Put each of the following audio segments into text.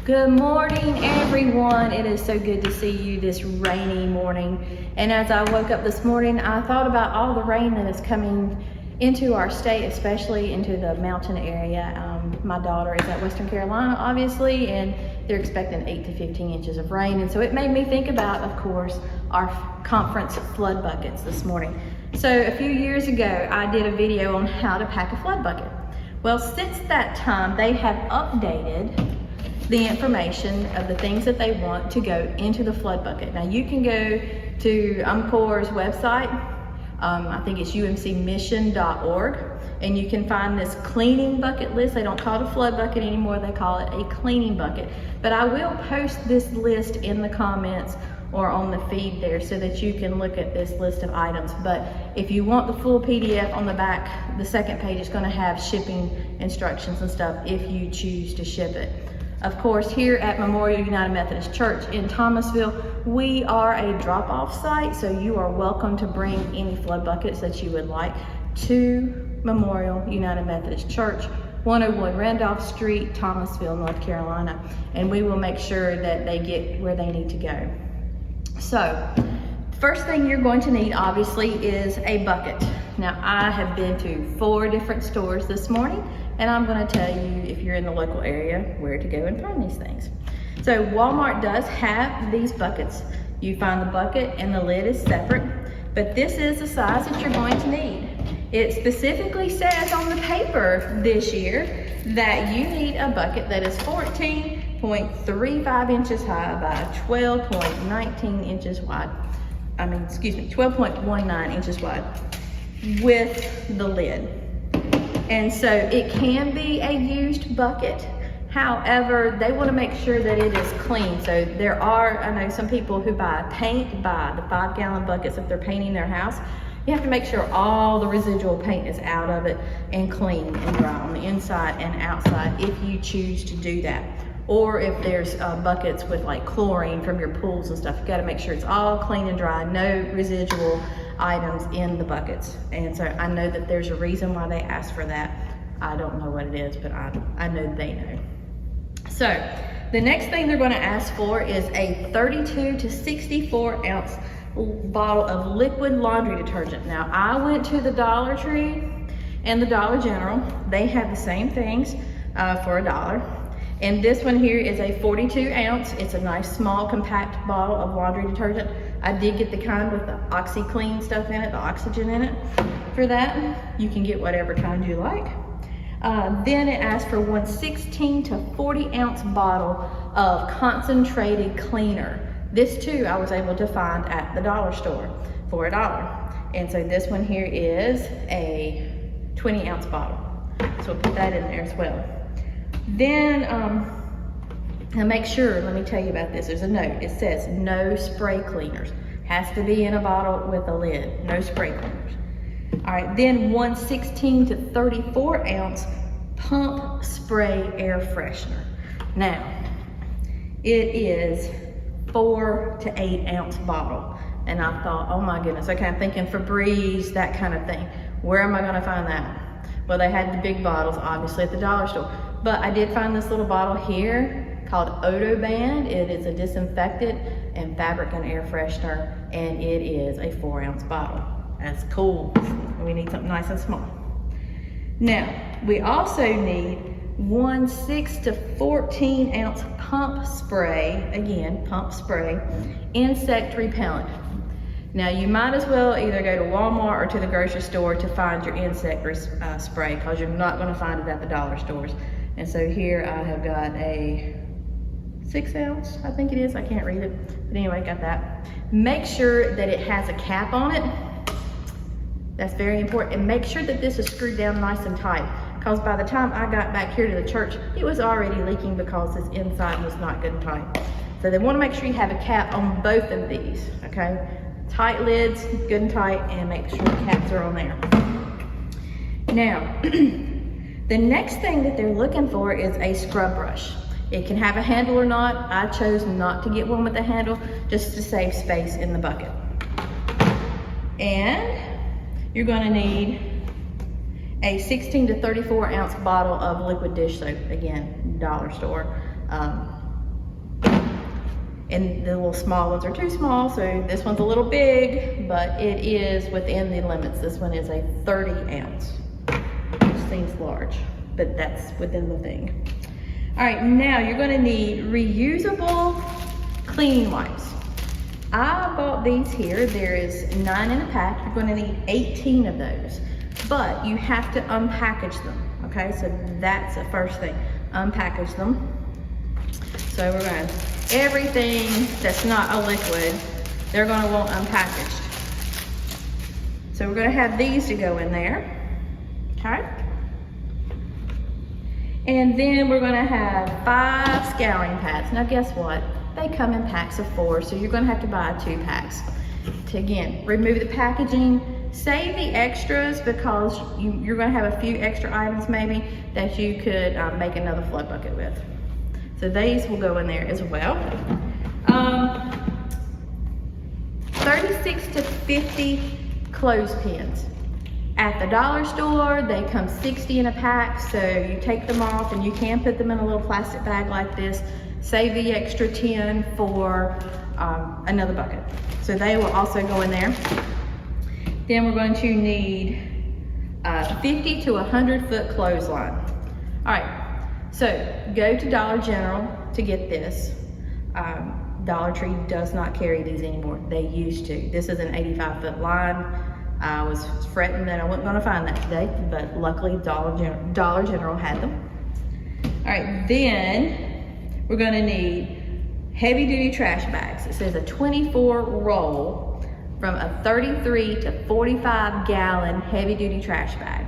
Good morning, everyone. It is so good to see you this rainy morning. And as I woke up this morning, I thought about all the rain that is coming into our state, especially into the mountain area. My daughter is at Western Carolina, obviously, and they're expecting 8 to 15 inches of rain. And so it made me think about, of course, our conference flood buckets this morning. So a few years ago, I did a video on how to pack a flood bucket. Well, since that time, they have updated the information of the things that they want to go into the flood bucket. Now you can go to UMCOR's website, I think it's umcmission.org, and you can find this cleaning bucket list. They don't call it a flood bucket anymore, they call it a cleaning bucket. But I will post this list in the comments or on the feed there so that you can look at this list of items. But if you want the full PDF, on the back, the second page is going to have shipping instructions and stuff if you choose to ship it. Of course, here at Memorial United Methodist Church in Thomasville, we are a drop-off site, so you are welcome to bring any flood buckets that you would like to Memorial United Methodist Church, 101 Randolph Street, Thomasville, North Carolina, and we will make sure that they get where they need to go. So, first thing you're going to need, obviously, is a bucket. Now, I have been to 4 different stores this morning, and I'm going to tell you, if you're in the local area, where to go and find these things. So Walmart does have these buckets. You find the bucket and the lid is separate, but this is the size that you're going to need. It specifically says on the paper this year that you need a bucket that is 14.35 inches high by 12.19 inches wide. 12.19 inches wide with the lid. And so it can be a used bucket. However, they want to make sure that it is clean. So there are, I know some people who buy the 5-gallon buckets if they're painting their house. You have to make sure all the residual paint is out of it and clean and dry on the inside and outside if you choose to do that. Or if there's buckets with like chlorine from your pools and stuff, you got to make sure it's all clean and dry, no residual items in the buckets. And so I know that there's a reason why they ask for that. I don't know what it is, but I know they know. So the next thing they're going to ask for is a 32 to 64 ounce bottle of liquid laundry detergent. Now I went to the Dollar Tree and the Dollar General. They have the same things for $1. And this one here is a 42 ounce. It's a nice small compact bottle of laundry detergent. I did get the kind with the OxyClean stuff in it, the oxygen in it. For that, you can get whatever kind you like. Then it asks for one 16 to 40 ounce bottle of concentrated cleaner. This too, I was able to find at the dollar store for $1. And so this one here is a 20 ounce bottle. So we'll put that in there as well. Then, now make sure, let me tell you about this. There's a note. It says no spray cleaners. Has to be in a bottle with a lid. No spray cleaners. All right, then one 16 to 34 ounce pump spray air freshener. Now, it is 4 to 8 ounce bottle. And I thought, oh my goodness, okay, I'm thinking Febreze, that kind of thing. Where am I gonna find that? Well, they had the big bottles, obviously, at the dollar store. But I did find this little bottle here called Odoband. It is a disinfectant and fabric and air freshener, and it is a 4 ounce bottle. That's cool. We need something nice and small. Now, we also need one 6 to 14 ounce pump spray, again, pump spray, insect repellent. Now, you might as well either go to Walmart or to the grocery store to find your insect spray, because you're not going to find it at the dollar stores. And so here I have got a 6 ounce, I think it is, I can't read it. But anyway, got that. Make sure that it has a cap on it. That's very important. And make sure that this is screwed down nice and tight, because by the time I got back here to the church, it was already leaking because this inside was not good and tight. So they want to make sure you have a cap on both of these, okay? Tight lids, good and tight, and make sure the caps are on there. Now, the next thing that they're looking for is a scrub brush. It can have a handle or not. I chose not to get one with a handle just to save space in the bucket. And you're going to need a 16 to 34 ounce bottle of liquid dish soap. Again, dollar store. And the little small ones are too small, so this one's a little big, but it is within the limits. This one is a 30 ounce, which seems large, but that's within the thing. All right, now you're gonna need reusable cleaning wipes. I bought these here. There is 9 in a pack. You're gonna need 18 of those, but you have to unpackage them, okay? So that's the first thing, unpackage them. So we're going, everything that's not a liquid, they're gonna want unpackaged. So we're gonna have these to go in there, okay? And then we're gonna have 5 scouring pads. Now guess what? They come in packs of 4, so you're gonna have to buy 2 packs. To again, remove the packaging, save the extras because you're gonna have a few extra items maybe that you could make another flood bucket with. So these will go in there as well. 36 to 50 clothespins. At the dollar store, they come 60 in a pack, so you take them off and you can put them in a little plastic bag like this. Save the extra 10 for another bucket. So they will also go in there. Then we're going to need 50 to 100 foot clothesline. All right, so go to Dollar General to get this. Dollar Tree does not carry these anymore. They used to. This is an 85 foot line. I was fretting that I wasn't gonna find that today, but luckily Dollar General had them. All right, then we're gonna need heavy duty trash bags. It says a 24 roll from a 33 to 45 gallon heavy duty trash bag.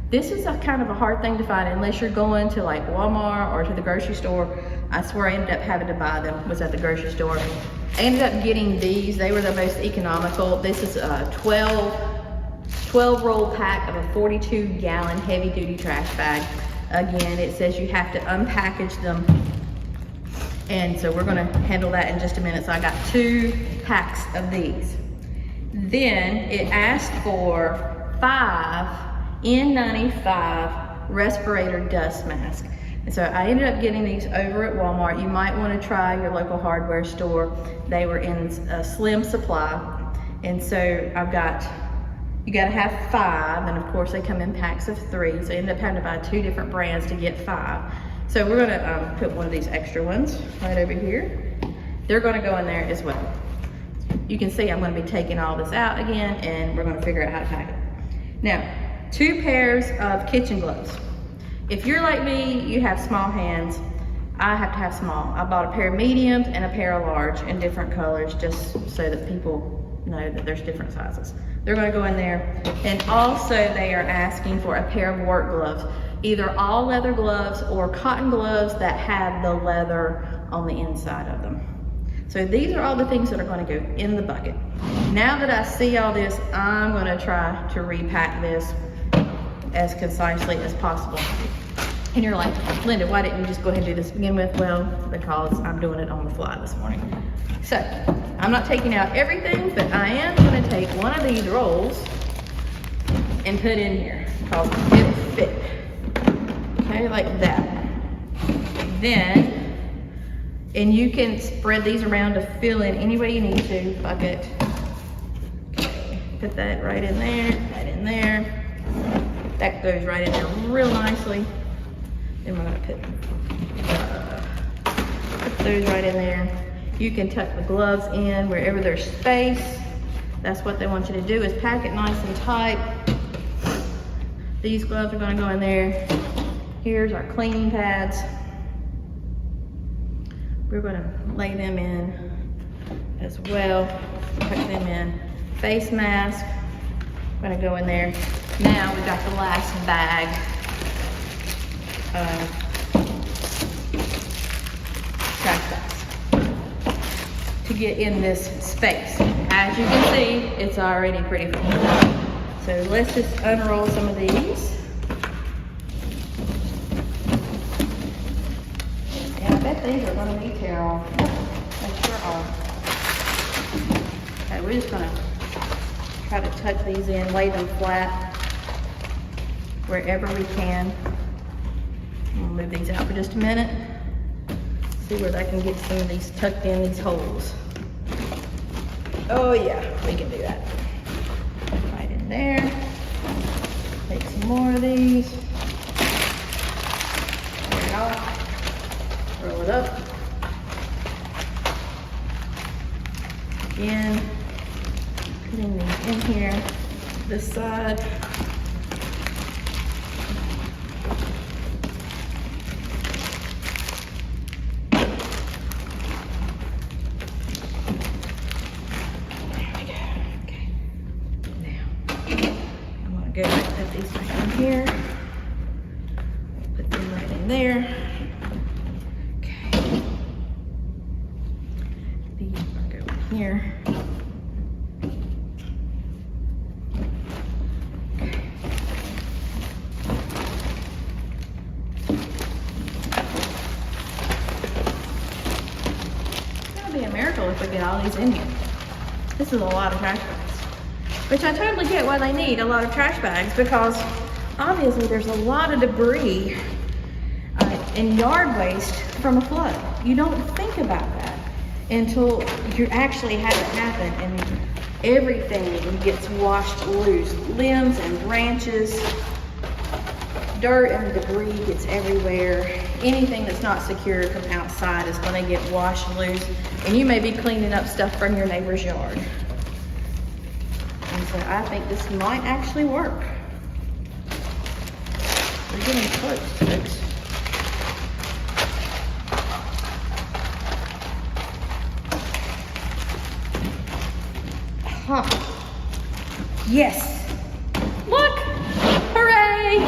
This is a kind of a hard thing to find unless you're going to like Walmart or to the grocery store. I swear I ended up having to buy them, was at the grocery store. I ended up getting these, they were the most economical. This is a 12 roll pack of a 42 gallon heavy duty trash bag. Again, it says you have to unpackage them. And so we're gonna handle that in just a minute. So I got 2 packs of these. Then it asked for 5 N95 respirator dust mask. And so I ended up getting these over at Walmart. You might want to try your local hardware store. They were in a slim supply. And so I've got, you gotta have 5, and of course they come in packs of 3. So I ended up having to buy 2 different brands to get 5. So we're gonna put one of these extra ones right over here. They're gonna go in there as well. You can see I'm gonna be taking all this out again, and we're gonna figure out how to pack it. Now, 2 pairs of kitchen gloves. If you're like me, you have small hands. I have to have small. I bought a pair of mediums and a pair of large in different colors just so that people know that there's different sizes. They're gonna go in there. And also they are asking for a pair of work gloves, either all leather gloves or cotton gloves that have the leather on the inside of them. So these are all the things that are gonna go in the bucket. Now that I see all this, I'm gonna try to repack this as concisely as possible. And you're like, Linda, why didn't you just go ahead and do this to begin with? Well, because I'm doing it on the fly this morning. So, I'm not taking out everything, but I am gonna take one of these rolls and put in here, because it'll fit. Okay, like that. Then, and you can spread these around to fill in any way you need to, bucket. Okay, put that right in there, that in there. That goes right in there real nicely. Then we're gonna put those right in there. You can tuck the gloves in wherever there's space. That's what they want you to do, is pack it nice and tight. These gloves are gonna go in there. Here's our cleaning pads. We're gonna lay them in as well, tuck them in. Face mask, gonna go in there. Now we've got the last bag trash bags to get in this space. As you can see, it's already pretty full. So let's just unroll some of these. And I bet these are gonna be terrible. They sure are. Okay, we're just gonna try to tuck these in, lay them flat wherever we can. We'll move these out for just a minute. See where I can get some of these tucked in these holes. Oh yeah, we can do that. Right in there. Take some more of these. Tear it off. Roll it up. Again, putting these in here, this side. Go ahead and put these back in here. Put them right in there. Okay. These will go in here. Okay. That'll be a miracle if we get all these in here. This is a lot of trash bags. Which I totally get why they need a lot of trash bags, because obviously there's a lot of debris and yard waste from a flood. You don't think about that until you actually have it happen and everything gets washed loose. Limbs and branches, dirt and debris gets everywhere. Anything that's not secured from outside is going to get washed loose, and you may be cleaning up stuff from your neighbor's yard. And so I think this might actually work. We're getting close, folks. Huh. Yes. Look! Hooray!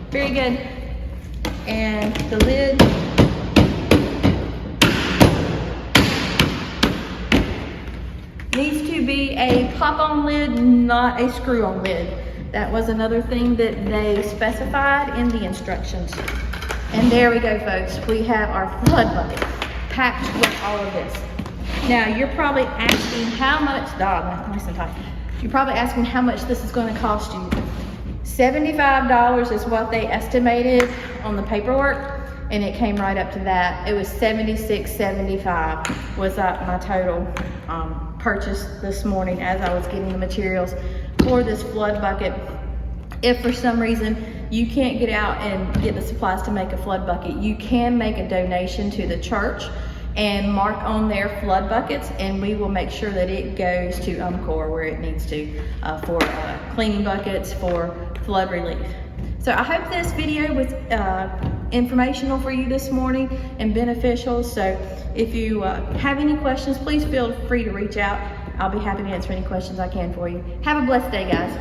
Very good. And the lid. Needs to be a pop-on lid, not a screw-on lid. That was another thing that they specified in the instructions. And there we go, folks. We have our flood bucket packed with all of this. Now, you're probably asking how much, nice and tight. You're probably asking how much this is going to cost you. $75 is what they estimated on the paperwork, and it came right up to that. It was $76.75 was my total purchase this morning as I was getting the materials for this flood bucket. If for some reason you can't get out and get the supplies to make a flood bucket, you can make a donation to the church and mark on their flood buckets, and we will make sure that it goes to UMCOR where it needs to for cleaning buckets for flood relief. So I hope this video was informational for you this morning and beneficial. So if you have any questions, please feel free to reach out. I'll be happy to answer any questions I can for you. Have a blessed day, guys.